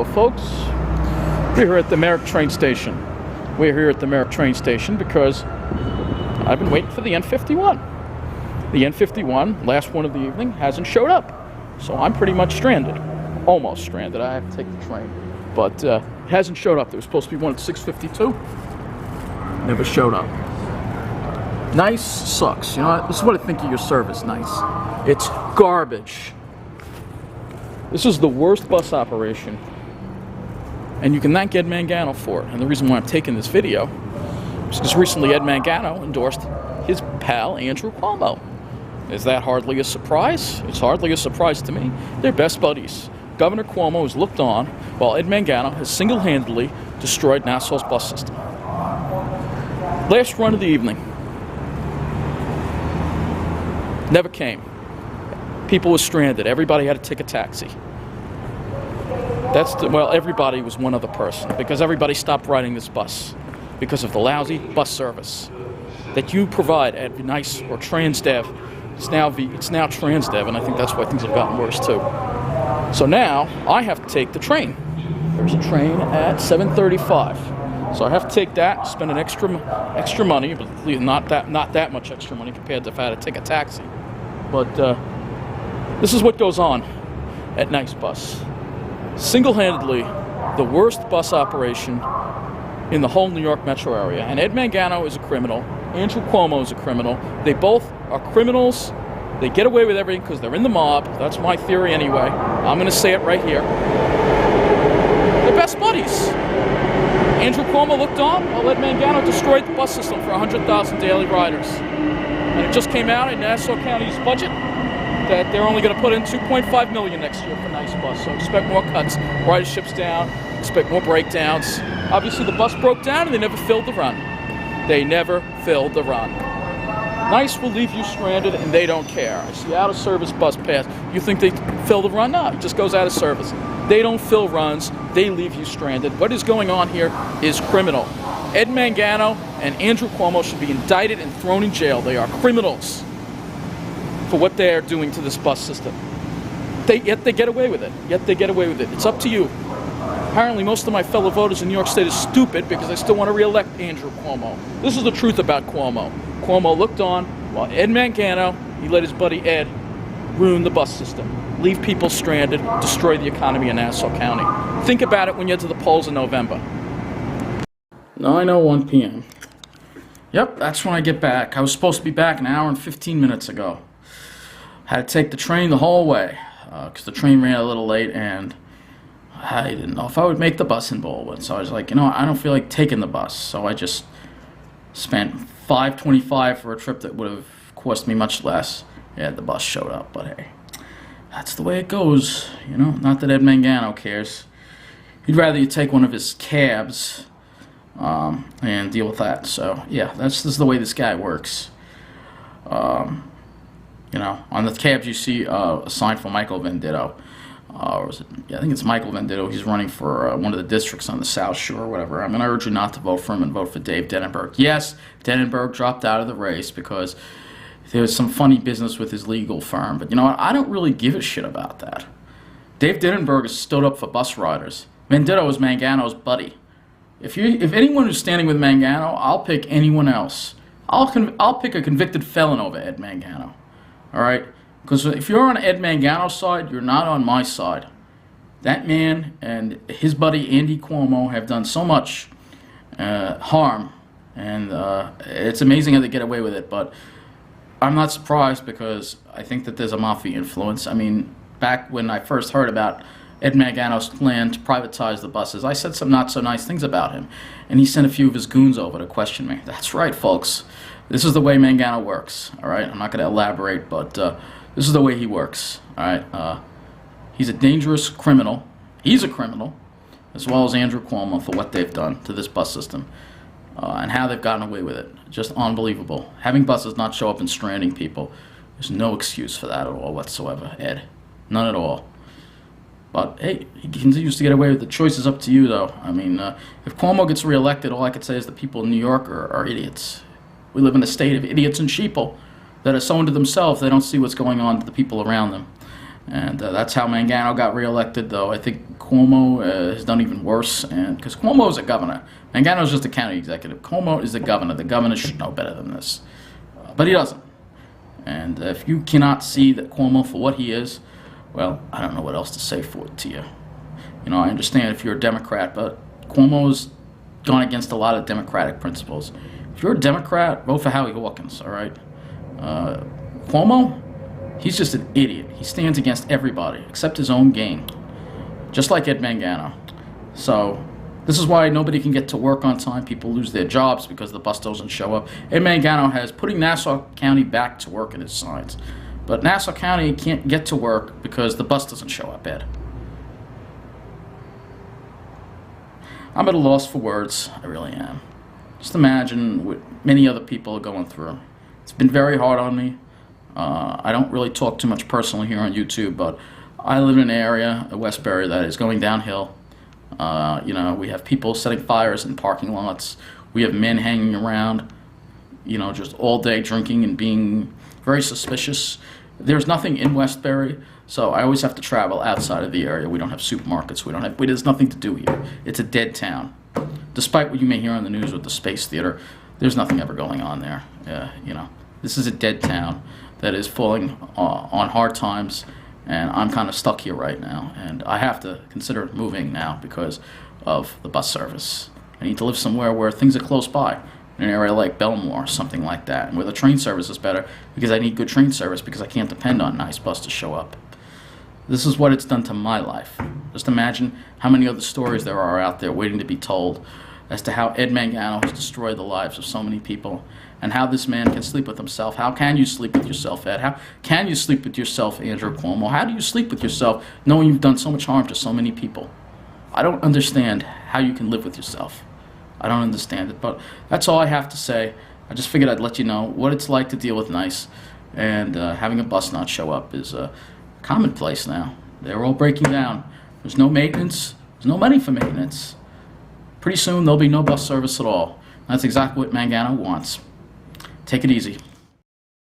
folks. We're here at the Merrick train station. We're here at the Merrick train station because I've been waiting for the N51. The N51, last one of the evening, hasn't showed up. So I'm pretty much stranded. Almost stranded. I have to take the train. But it hasn't showed up. There was supposed to be one at 6:52. Never showed up. Nice sucks. You know, this is what I think of your service, nice. It's garbage. This is the worst bus operation. And you can thank Ed Mangano for it. And the reason why I'm taking this video is because recently Ed Mangano endorsed his pal Andrew Cuomo. Is that hardly a surprise? It's hardly a surprise to me. They're best buddies. Governor Cuomo has looked on while Ed Mangano has single-handedly destroyed Nassau's bus system. Last run of the evening. Never came. People were stranded. Everybody had to take a taxi. Well, everybody was one other person because everybody stopped riding this bus because of the lousy bus service that you provide at NICE or Transdev. It's now Transdev, and I think that's why things have gotten worse too. So now I have to take the train. There's a train at 7:35, so I have to take that, spend an extra money, but not that much extra money compared to if I had to take a taxi. But this is what goes on at NICE Bus. Single-handedly, the worst bus operation in the whole New York metro area. And Ed Mangano is a criminal. Andrew Cuomo is a criminal. They both are criminals. They get away with everything because they're in the mob. That's my theory anyway. I'm going to say it right here. They're best buddies. Andrew Cuomo looked on while Ed Mangano destroyed the bus system for 100,000 daily riders. And it just came out in Nassau County's budget that they're only going to put in $2.5 million next year for NICE Bus. So expect more cuts, ridership's down, expect more breakdowns. Obviously the bus broke down and they never filled the run. They never filled the run. NICE will leave you stranded and they don't care. I see out of service bus pass. You think they fill the run? No, it just goes out of service. They don't fill runs, they leave you stranded. What is going on here is criminal. Ed Mangano and Andrew Cuomo should be indicted and thrown in jail. They are criminals for what they are doing to this bus system. Yet they get away with it. It's up to you. Apparently most of my fellow voters in New York State are stupid because they still want to re-elect Andrew Cuomo. This is the truth about Cuomo. Cuomo looked on while Ed Mangano, he let his buddy Ed ruin the bus system, leave people stranded, destroy the economy in Nassau County. Think about it when you head to the polls in November. 9:01 p.m. Yep, that's when I get back. I was supposed to be back an hour and 15 minutes ago. Had to take the train the whole way because the train ran a little late and I didn't know if I would make the bus in Baldwin. So I was like, you know, I don't feel like taking the bus. So I just spent $5.25 for a trip that would have cost me much less. Yeah, the bus showed up, but hey, that's the way it goes. You know, not that Ed Mangano cares. He'd rather you take one of his cabs and deal with that. So yeah, this is the way this guy works. You know, on the cabs you see a sign for Michael Venditto. Or is it, yeah, I think it's Michael Venditto. He's running for one of the districts on the South Shore or whatever. I'm going to urge you not to vote for him and vote for Dave Denenberg. Yes, Denenberg dropped out of the race because there was some funny business with his legal firm. But you know what? I don't really give a shit about that. Dave Denenberg has stood up for bus riders. Venditto is Mangano's buddy. If anyone who's standing with Mangano, I'll pick anyone else. I'll pick a convicted felon over Ed Mangano. All right? Because if you're on Ed Mangano's side, you're not on my side. That man and his buddy Andy Cuomo have done so much harm, and it's amazing how they get away with it. But I'm not surprised because I think that there's a mafia influence. I mean, back when I first heard about Ed Mangano's plan to privatize the buses, I said some not so nice things about him, and he sent a few of his goons over to question me. That's right, folks. This is the way Mangano works. All right, I'm not going to elaborate, but this is the way he works. All right, he's a dangerous criminal. He's a criminal, as well as Andrew Cuomo for what they've done to this bus system and how they've gotten away with it. Just unbelievable. Having buses not show up and stranding people, there's no excuse for that at all whatsoever, Ed. None at all. But hey, he continues to get away with it. The choice is up to you, though. I mean, if Cuomo gets reelected, all I could say is the people in New York are idiots. We live in a state of idiots and sheeple that are so into themselves they don't see what's going on to the people around them. And that's how Mangano got reelected, though. I think Cuomo has done even worse, and because Cuomo is a governor. Mangano is just a county executive. Cuomo is the governor. The governor should know better than this. But he doesn't. And if you cannot see that Cuomo for what he is, well, I don't know what else to say for it to you. You know, I understand if you're a Democrat, but Cuomo's gone against a lot of Democratic principles. If you're a Democrat, vote for Howie Hawkins, all right? Cuomo, he's just an idiot. He stands against everybody except his own gain, just like Ed Mangano. So this is why nobody can get to work on time. People lose their jobs because the bus doesn't show up. Ed Mangano has putting Nassau County back to work in his signs. But Nassau County can't get to work because the bus doesn't show up, Ed. I'm at a loss for words. I really am. Just imagine what many other people are going through. It's been very hard on me. I don't really talk too much personally here on YouTube, but I live in an area, Westbury, that is going downhill. You know, we have people setting fires in parking lots. We have men hanging around, you know, just all day drinking and being very suspicious. There's nothing in Westbury, so I always have to travel outside of the area. We don't have supermarkets. There's nothing to do here. It's a dead town. Despite what you may hear on the news with the Space Theater, there's nothing ever going on there. You know, this is a dead town that is falling on hard times, and I'm kind of stuck here right now, and I have to consider moving now because of the bus service. I need to live somewhere where things are close by, in an area like Belmore, something like that, and where the train service is better, because I need good train service because I can't depend on nice bus to show up. This is what it's done to my life. Just imagine how many other stories there are out there waiting to be told as to how Ed Mangano has destroyed the lives of so many people, and how this man can sleep with himself. How can you sleep with yourself, Ed? How can you sleep with yourself, Andrew Cuomo? How do you sleep with yourself knowing you've done so much harm to so many people? I don't understand how you can live with yourself. I don't understand it, but that's all I have to say. I just figured I'd let you know what it's like to deal with NICE, and having a bus not show up is commonplace now. They're all breaking down. There's no maintenance. There's no money for maintenance. Pretty soon there'll be no bus service at all. That's exactly what Mangano wants. Take it easy.